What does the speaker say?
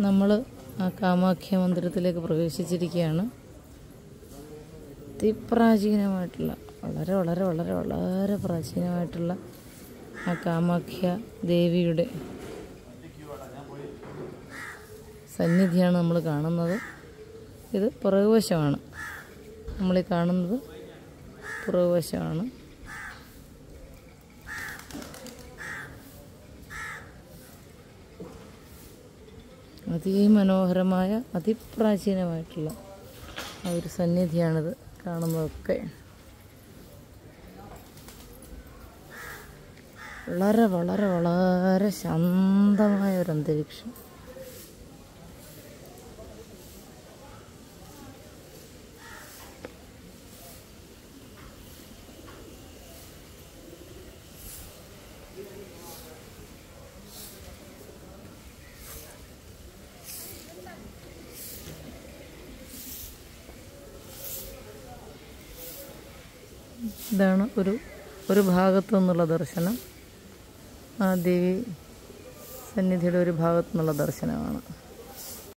നമ്മൾ ആ കാമാഖ്യ മന്ദിരത്തിലേക്ക് പ്രവേശിച്ചിരിക്കുകയാണ്. അതിപ്രാചീനമായിട്ടുള്ള വളരെ വളരെ വളരെ വളരെ പ്രാചീനമായിട്ടുള്ള ആ കാമാഖ്യ ദേവിയുടെ സന്നിധിയാണ് നമ്മൾ കാണുന്നത്. ഇത് പുറകുവശമാണ്, നമ്മളീ കാണുന്നത് പുറകുവശമാണ്. അതിമനോഹരമായ അതിപ്രാചീനമായിട്ടുള്ള ആ ഒരു സന്നിധിയാണിത് കാണുന്നതൊക്കെ. വളരെ വളരെ വളരെ ശാന്തമായ ഒരു അന്തരീക്ഷം. ഇതാണ് ഒരു ഭാഗത്തു നിന്നുള്ള ദർശനം. ആ ദേവി സന്നിധിയുടെ ഒരു ഭാഗത്തു നിന്നുള്ള ദർശനമാണ്.